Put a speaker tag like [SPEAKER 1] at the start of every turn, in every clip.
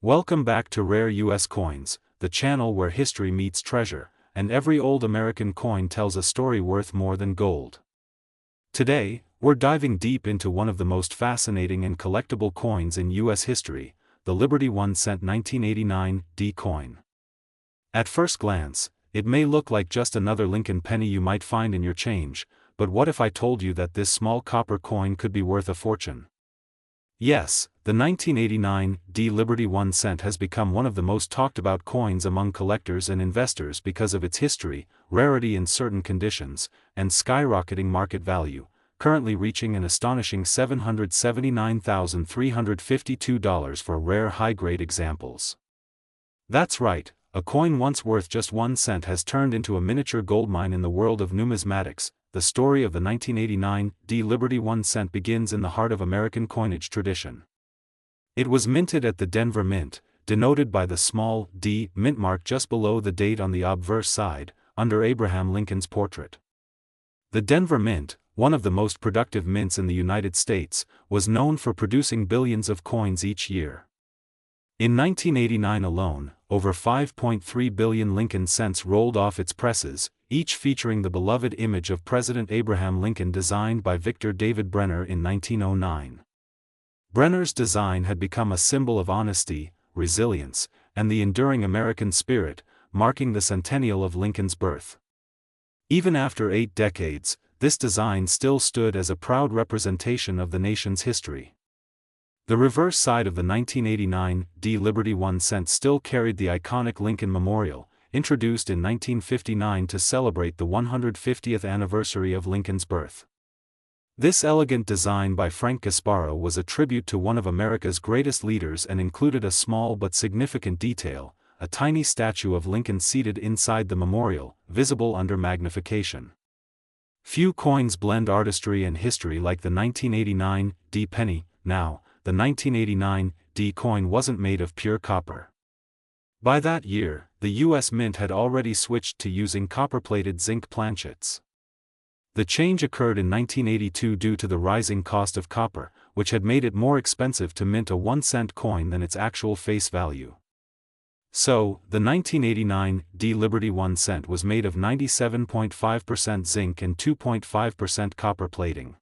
[SPEAKER 1] Welcome back to Rare US Coins, the channel where history meets treasure, and every old American coin tells a story worth more than gold. Today, we're diving deep into one of the most fascinating and collectible coins in US history, the Liberty 1 cent 1989 D coin. At first glance, it may look like just another Lincoln penny you might find in your change, but what if I told you that this small copper coin could be worth a fortune? Yes, the 1989 D Liberty 1 cent has become one of the most talked about coins among collectors and investors because of its history, rarity in certain conditions, and skyrocketing market value, currently reaching an astonishing $779,352 for rare high-grade examples. That's right, a coin once worth just 1 cent has turned into a miniature goldmine in the world of numismatics. The story of the 1989 D Liberty 1 cent begins in the heart of American coinage tradition. It was minted at the Denver Mint, denoted by the small D mint mark just below the date on the obverse side, under Abraham Lincoln's portrait. The Denver Mint, one of the most productive mints in the United States, was known for producing billions of coins each year. In 1989 alone, over 5.3 billion Lincoln cents rolled off its presses, each featuring the beloved image of President Abraham Lincoln designed by Victor David Brenner in 1909. Brenner's design had become a symbol of honesty, resilience, and the enduring American spirit, marking the centennial of Lincoln's birth. Even after 8 decades, this design still stood as a proud representation of the nation's history. The reverse side of the 1989 D Liberty 1 cent still carried the iconic Lincoln Memorial, introduced in 1959 to celebrate the 150th anniversary of Lincoln's birth. This elegant design by Frank Gasparo was a tribute to one of America's greatest leaders and included a small but significant detail, a tiny statue of Lincoln seated inside the memorial, visible under magnification. Few coins blend artistry and history like the 1989 D penny. Now, the 1989 D coin wasn't made of pure copper. By that year, the U.S. Mint had already switched to using copper-plated zinc planchets. The change occurred in 1982 due to the rising cost of copper, which had made it more expensive to mint a 1-cent coin than its actual face value. So, the 1989 D Liberty 1 cent was made of 97.5% zinc and 2.5% copper plating.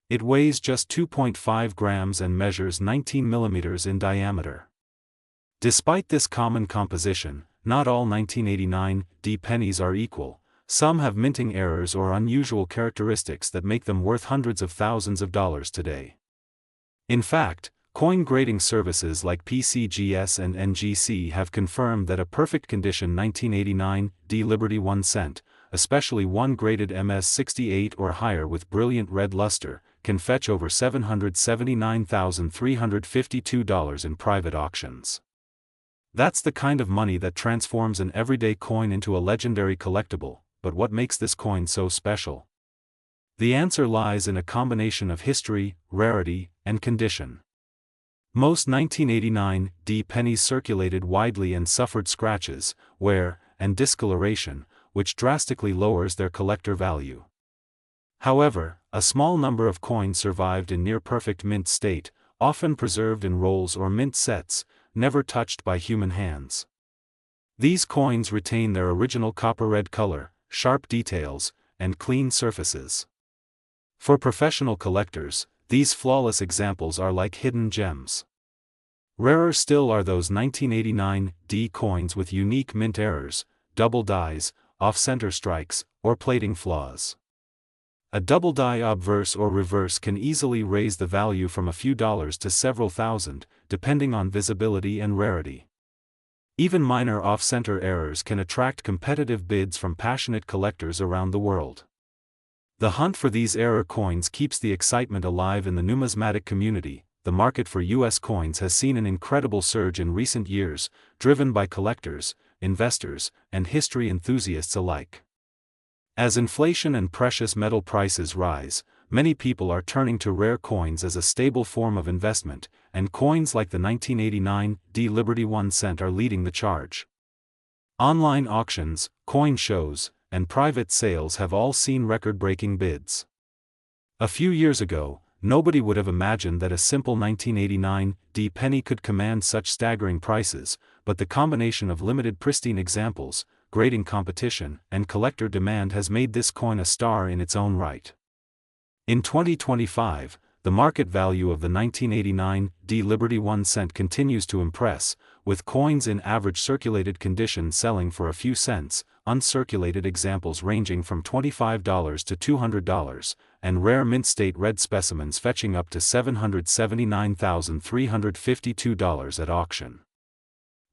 [SPEAKER 1] It weighs just 2.5 grams and measures 19 millimeters in diameter. Despite this common composition, not all 1989 D pennies are equal. Some have minting errors or unusual characteristics that make them worth hundreds of thousands of dollars today. In fact, coin grading services like PCGS and NGC have confirmed that a perfect condition 1989 D Liberty 1 cent, especially one graded MS68 or higher with brilliant red luster, can fetch over $779,352 in private auctions. That's the kind of money that transforms an everyday coin into a legendary collectible, but what makes this coin so special? The answer lies in a combination of history, rarity, and condition. Most 1989 D pennies circulated widely and suffered scratches, wear, and discoloration, which drastically lowers their collector value. However, a small number of coins survived in near-perfect mint state, often preserved in rolls or mint sets, never touched by human hands. These coins retain their original copper-red color, sharp details, and clean surfaces. For professional collectors, these flawless examples are like hidden gems. Rarer still are those 1989 D coins with unique mint errors, double dies, off-center strikes, or plating flaws. A double die obverse or reverse can easily raise the value from a few dollars to several thousand, depending on visibility and rarity. Even minor off-center errors can attract competitive bids from passionate collectors around the world. The hunt for these error coins keeps the excitement alive in the numismatic community. The market for U.S. coins has seen an incredible surge in recent years, driven by collectors, investors, and history enthusiasts alike. As inflation and precious metal prices rise, many people are turning to rare coins as a stable form of investment, and coins like the 1989 D Liberty 1 cent are leading the charge. Online auctions, coin shows, and private sales have all seen record-breaking bids. A few years ago, nobody would have imagined that a simple 1989 D penny could command such staggering prices, but the combination of limited pristine examples, grading competition, and collector demand has made this coin a star in its own right. In 2025, the market value of the 1989 D Liberty 1 cent continues to impress, with coins in average circulated condition selling for a few cents, uncirculated examples ranging from $25 to $200, and rare mint state red specimens fetching up to $779,352 at auction.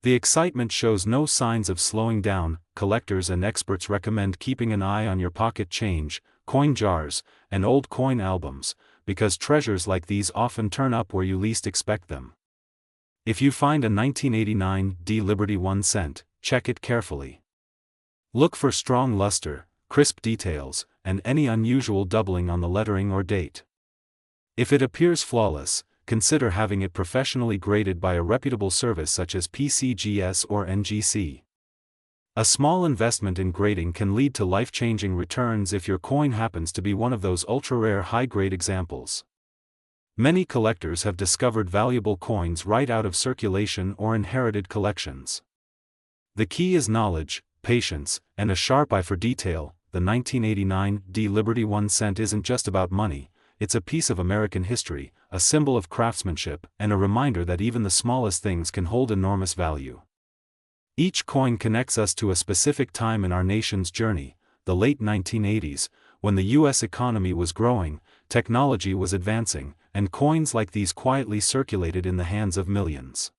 [SPEAKER 1] The excitement shows no signs of slowing down. Collectors and experts recommend keeping an eye on your pocket change, coin jars, and old coin albums, because treasures like these often turn up where you least expect them. If you find a 1989 D Liberty 1 cent, check it carefully. Look for strong luster, crisp details, and any unusual doubling on the lettering or date. If it appears flawless, consider having it professionally graded by a reputable service such as PCGS or NGC. A small investment in grading can lead to life-changing returns if your coin happens to be one of those ultra-rare high-grade examples. Many collectors have discovered valuable coins right out of circulation or inherited collections. The key is knowledge, patience, and a sharp eye for detail. The 1989 D Liberty 1 cent isn't just about money, it's a piece of American history, a symbol of craftsmanship, and a reminder that even the smallest things can hold enormous value. Each coin connects us to a specific time in our nation's journey, the late 1980s, when the U.S. economy was growing, technology was advancing, and coins like these quietly circulated in the hands of millions.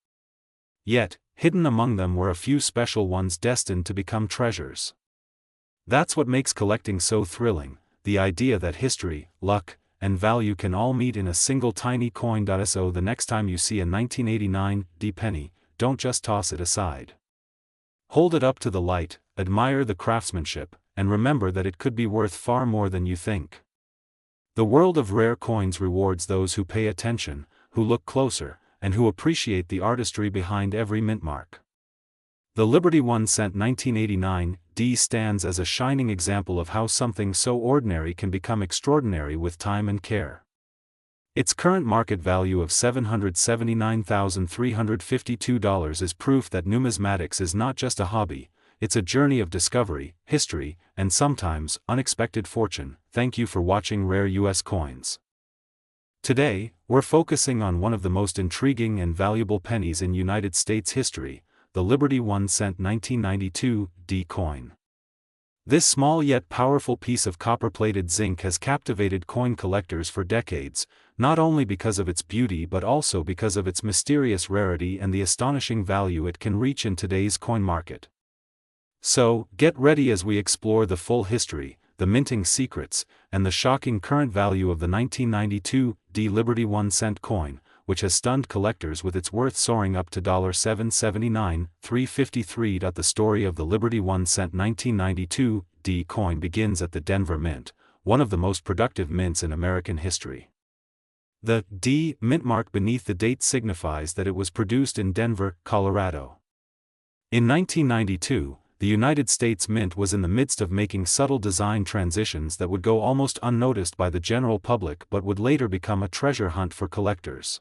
[SPEAKER 1] Yet, hidden among them were a few special ones destined to become treasures. That's what makes collecting so thrilling, the idea that history, luck, and value can all meet in a single tiny coin. So the next time you see a 1989 D penny, don't just toss it aside. Hold it up to the light, admire the craftsmanship, and remember that it could be worth far more than you think. The world of rare coins rewards those who pay attention, who look closer, and who appreciate the artistry behind every mint mark. The Liberty 1 cent 1989 D stands as a shining example of how something so ordinary can become extraordinary with time and care. Its current market value of $779,352 is proof that numismatics is not just a hobby, it's a journey of discovery, history, and sometimes unexpected fortune. Thank you for watching Rare US Coins. Today, we're focusing on one of the most intriguing and valuable pennies in United States history, the Liberty 1 cent 1992 D coin. This small yet powerful piece of copper-plated zinc has captivated coin collectors for decades, not only because of its beauty but also because of its mysterious rarity and the astonishing value it can reach in today's coin market. So, get ready as we explore the full history, the minting secrets, and the shocking current value of the 1992 D Liberty 1 cent coin, which has stunned collectors with its worth soaring up to $779,353. The story of the Liberty 1 cent 1992 D coin begins at the Denver Mint, one of the most productive mints in American history. The D mint mark beneath the date signifies that it was produced in Denver, Colorado. In 1992, the United States Mint was in the midst of making subtle design transitions that would go almost unnoticed by the general public but would later become a treasure hunt for collectors.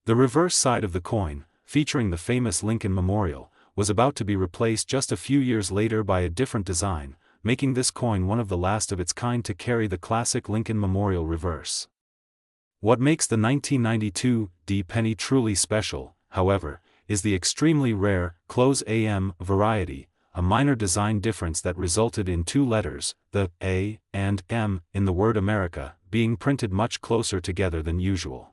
[SPEAKER 1] The reverse side of the coin, featuring the famous Lincoln Memorial, was about to be replaced just a few years later by a different design, making this coin one of the last of its kind to carry the classic Lincoln Memorial reverse. What makes the 1992 D penny truly special, however, is the extremely rare close AM variety, a minor design difference that resulted in two letters, the A and M, in the word America, being printed much closer together than usual.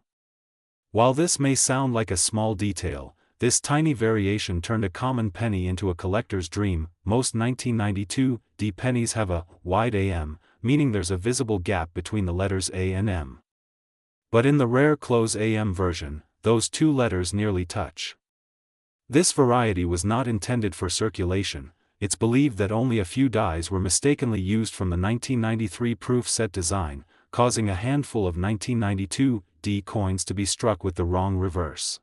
[SPEAKER 1] While this may sound like a small detail, this tiny variation turned a common penny into a collector's dream. Most 1992 D pennies have a wide AM, meaning there's a visible gap between the letters A and M. But in the rare close AM version, those two letters nearly touch. This variety was not intended for circulation. It's believed that only a few dies were mistakenly used from the 1993 proof set design, causing a handful of 1992 D coins to be struck with the wrong reverse.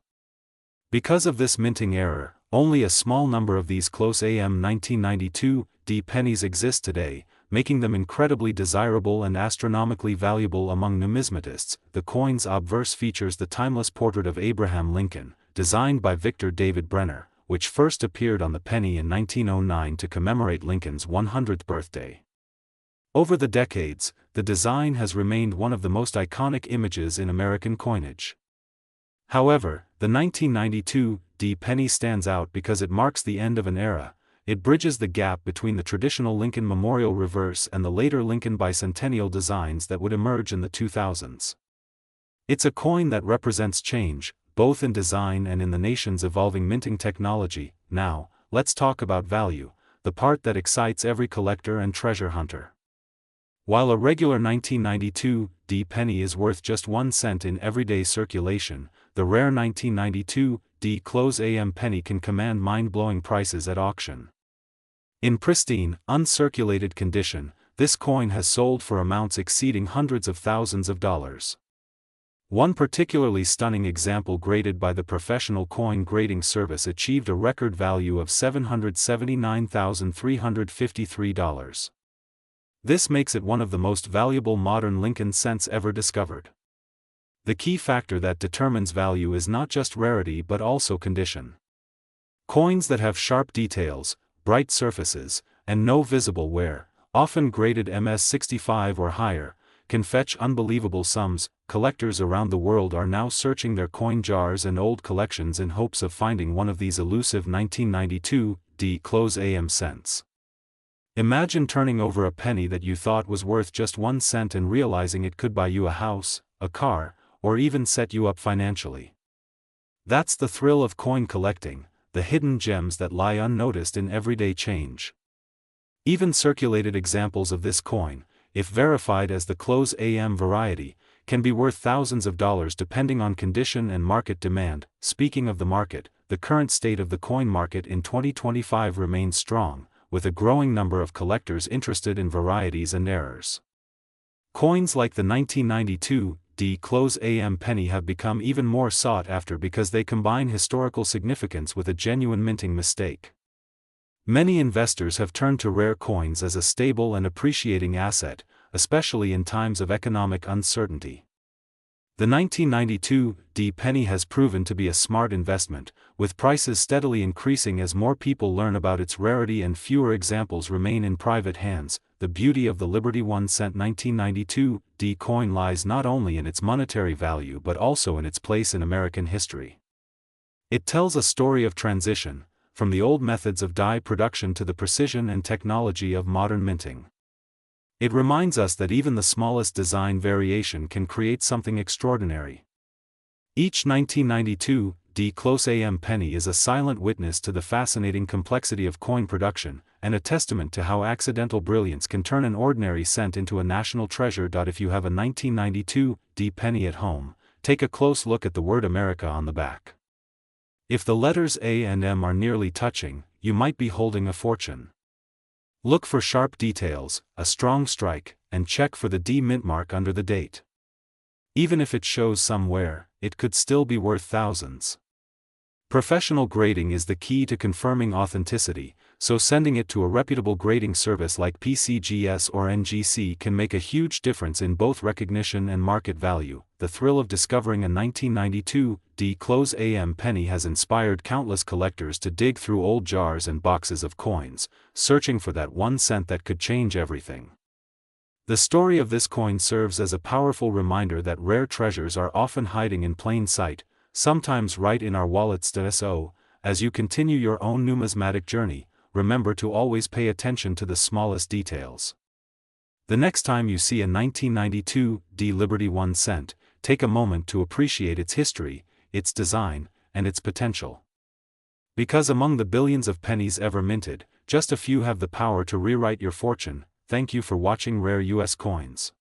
[SPEAKER 1] Because of this minting error, only a small number of these close AM 1992 D pennies exist today, making them incredibly desirable and astronomically valuable among numismatists. The coin's obverse features the timeless portrait of Abraham Lincoln, designed by Victor David Brenner, which first appeared on the penny in 1909 to commemorate Lincoln's 100th birthday. Over the decades, the design has remained one of the most iconic images in American coinage. However, the 1992 D penny stands out because it marks the end of an era. It bridges the gap between the traditional Lincoln Memorial reverse and the later Lincoln bicentennial designs that would emerge in the 2000s. It's a coin that represents change, both in design and in the nation's evolving minting technology. Now, let's talk about value, the part that excites every collector and treasure hunter. While a regular 1992 D penny is worth just 1 cent in everyday circulation, the rare 1992 D close AM penny can command mind-blowing prices at auction. In pristine, uncirculated condition, this coin has sold for amounts exceeding hundreds of thousands of dollars. One particularly stunning example graded by the Professional Coin Grading Service achieved a record value of $779,353. This makes it one of the most valuable modern Lincoln cents ever discovered. The key factor that determines value is not just rarity but also condition. Coins that have sharp details, bright surfaces, and no visible wear, often graded MS65 or higher, can fetch unbelievable sums. Collectors around the world are now searching their coin jars and old collections in hopes of finding one of these elusive 1992 D close AM cents. Imagine turning over a penny that you thought was worth just 1 cent and realizing it could buy you a house, a car, or even set you up financially. That's the thrill of coin collecting, the hidden gems that lie unnoticed in everyday change. Even circulated examples of this coin, if verified as the close AM variety, can be worth thousands of dollars depending on condition and market demand. Speaking of the market, the current state of the coin market in 2025 remains strong, with a growing number of collectors interested in varieties and errors. Coins like the 1992 D close AM penny have become even more sought after because they combine historical significance with a genuine minting mistake. Many investors have turned to rare coins as a stable and appreciating asset, especially in times of economic uncertainty. The 1992 D penny has proven to be a smart investment, with prices steadily increasing as more people learn about its rarity and fewer examples remain in private hands. The beauty of the Liberty 1 cent 1992 D coin lies not only in its monetary value but also in its place in American history. It tells a story of transition, from the old methods of die production to the precision and technology of modern minting. It reminds us that even the smallest design variation can create something extraordinary. Each 1992 D close AM penny is a silent witness to the fascinating complexity of coin production, and a testament to how accidental brilliance can turn an ordinary cent into a national treasure. If you have a 1992 D penny at home, take a close look at the word America on the back. If the letters A and M are nearly touching, you might be holding a fortune. Look for sharp details, a strong strike, and check for the D mint mark under the date. Even if it shows some wear, it could still be worth thousands. Professional grading is the key to confirming authenticity, so sending it to a reputable grading service like PCGS or NGC can make a huge difference in both recognition and market value. The thrill of discovering a 1992 D close AM penny has inspired countless collectors to dig through old jars and boxes of coins, searching for that 1 cent that could change everything. The story of this coin serves as a powerful reminder that rare treasures are often hiding in plain sight, sometimes right in our wallets. So, as you continue your own numismatic journey, remember to always pay attention to the smallest details. The next time you see a 1992 D Liberty 1 cent, take a moment to appreciate its history, its design, and its potential. Because among the billions of pennies ever minted, just a few have the power to rewrite your fortune. Thank you for watching Rare US Coins.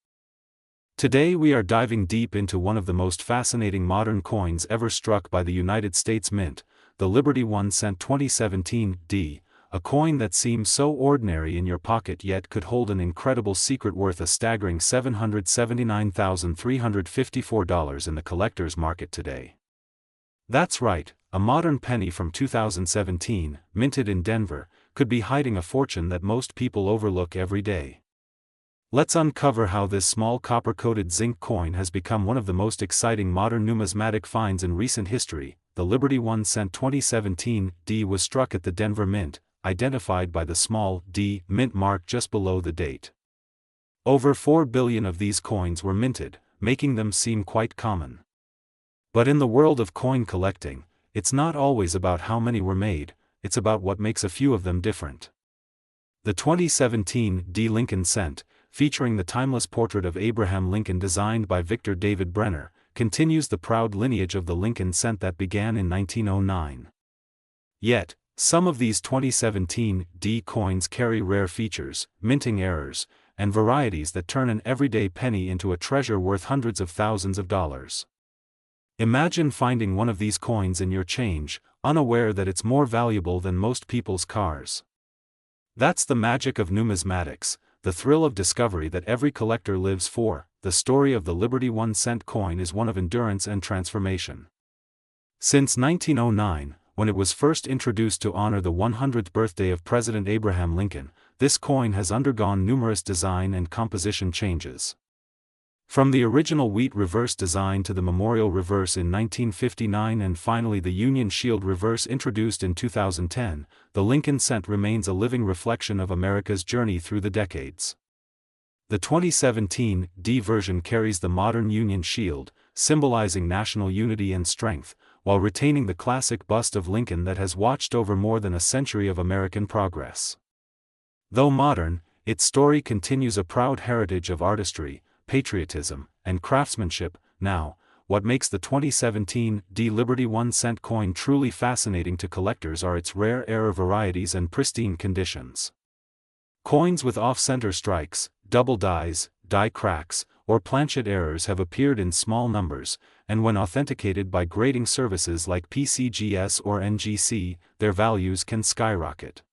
[SPEAKER 1] Today we are diving deep into one of the most fascinating modern coins ever struck by the United States Mint, the Liberty 1 cent 2017 D, a coin that seems so ordinary in your pocket yet could hold an incredible secret worth a staggering $779,354 in the collector's market today. That's right, a modern penny from 2017, minted in Denver, could be hiding a fortune that most people overlook every day. Let's uncover how this small copper-coated zinc coin has become one of the most exciting modern numismatic finds in recent history. The Liberty 1 cent 2017 D was struck at the Denver Mint, identified by the small D mint mark just below the date. Over 4 billion of these coins were minted, making them seem quite common. But in the world of coin collecting, it's not always about how many were made, it's about what makes a few of them different. The 2017 D Lincoln cent, featuring the timeless portrait of Abraham Lincoln designed by Victor David Brenner, continues the proud lineage of the Lincoln cent that began in 1909. Yet, some of these 2017 D coins carry rare features, minting errors, and varieties that turn an everyday penny into a treasure worth hundreds of thousands of dollars. Imagine finding one of these coins in your change, unaware that it's more valuable than most people's cars. That's the magic of numismatics, the thrill of discovery that every collector lives for. The story of the Liberty 1 cent coin is one of endurance and transformation. Since 1909, when it was first introduced to honor the 100th birthday of President Abraham Lincoln, this coin has undergone numerous design and composition changes. From the original wheat reverse design to the memorial reverse in 1959 and finally the Union Shield reverse introduced in 2010, the Lincoln cent remains a living reflection of America's journey through the decades. The 2017 D version carries the modern Union Shield, symbolizing national unity and strength, while retaining the classic bust of Lincoln that has watched over more than a century of American progress. Though modern, its story continues a proud heritage of artistry, patriotism, and craftsmanship. Now, what makes the 2017 D Liberty 1 cent coin truly fascinating to collectors are its rare error varieties and pristine conditions. Coins with off-center strikes, double dies, die cracks, or planchet errors have appeared in small numbers, and when authenticated by grading services like PCGS or NGC, their values can skyrocket.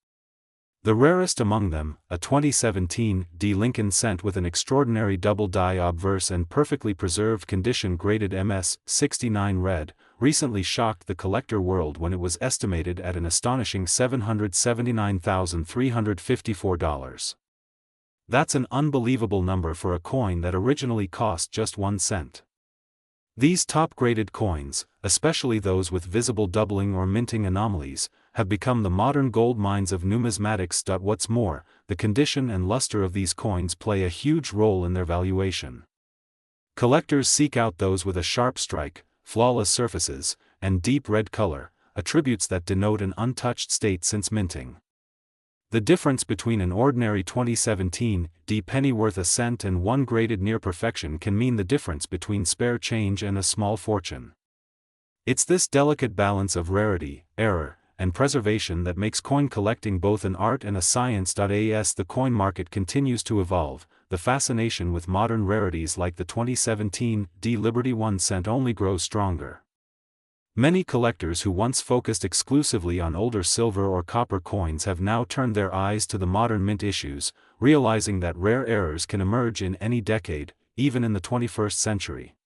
[SPEAKER 1] The rarest among them, a 2017 D Lincoln cent with an extraordinary double die obverse and perfectly preserved condition graded MS69 red, recently shocked the collector world when it was estimated at an astonishing $779,354. That's an unbelievable number for a coin that originally cost just 1 cent. These top-graded coins, especially those with visible doubling or minting anomalies, have become the modern gold mines of numismatics. What's more, the condition and luster of these coins play a huge role in their valuation. Collectors seek out those with a sharp strike, flawless surfaces, and deep red color, attributes that denote an untouched state since minting. The difference between an ordinary 2017 D penny worth a cent and one graded near perfection can mean the difference between spare change and a small fortune. It's this delicate balance of rarity, error, and preservation that makes coin collecting both an art and a science. As the coin market continues to evolve, the fascination with modern rarities like the 2017 D Liberty 1 cent only grows stronger. Many collectors who once focused exclusively on older silver or copper coins have now turned their eyes to the modern mint issues, realizing that rare errors can emerge in any decade, even in the 21st century.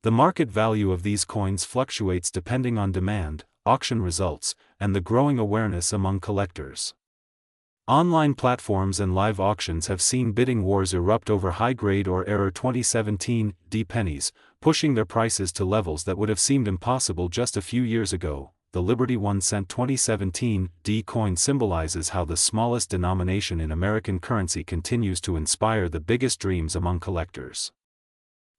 [SPEAKER 1] The market value of these coins fluctuates depending on demand, auction results, and the growing awareness among collectors. Online platforms and live auctions have seen bidding wars erupt over high-grade or error 2017 D pennies, pushing their prices to levels that would have seemed impossible just a few years ago. The Liberty 1 cent 2017 D coin symbolizes how the smallest denomination in American currency continues to inspire the biggest dreams among collectors.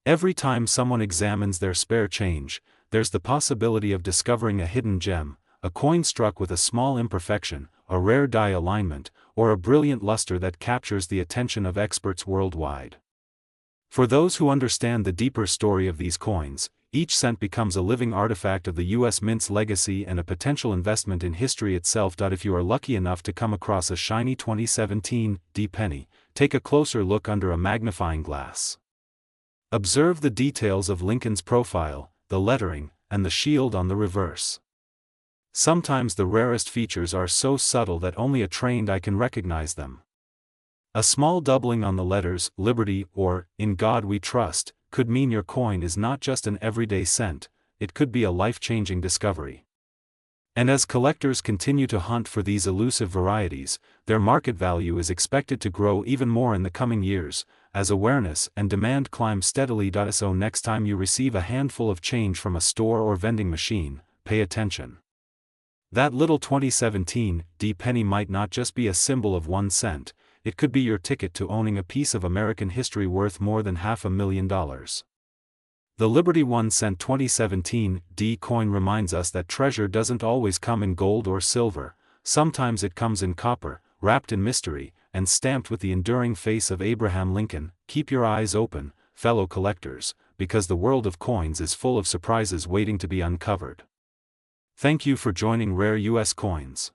[SPEAKER 1] Every time someone examines their spare change, there's the possibility of discovering a hidden gem, a coin struck with a small imperfection, a rare die alignment, or a brilliant luster that captures the attention of experts worldwide. For those who understand the deeper story of these coins, each cent becomes a living artifact of the U.S. Mint's legacy and a potential investment in history itself. If you are lucky enough to come across a shiny 2017 D penny, take a closer look under a magnifying glass. Observe the details of Lincoln's profile, the lettering, and the shield on the reverse. Sometimes the rarest features are so subtle that only a trained eye can recognize them. A small doubling on the letters Liberty or In God We Trust could mean your coin is not just an everyday cent, it could be a life-changing discovery. And as collectors continue to hunt for these elusive varieties, their market value is expected to grow even more in the coming years, as awareness and demand climb steadily. So next time you receive a handful of change from a store or vending machine, pay attention. That little 2017 penny might not just be a symbol of 1 cent, it could be your ticket to owning a piece of American history worth more than $500,000. The Liberty 1 cent 2017 coin reminds us that treasure doesn't always come in gold or silver, sometimes it comes in copper, wrapped in mystery, and stamped with the enduring face of Abraham Lincoln. Keep your eyes open, fellow collectors, because the world of coins is full of surprises waiting to be uncovered. Thank you for joining Rare US Coins.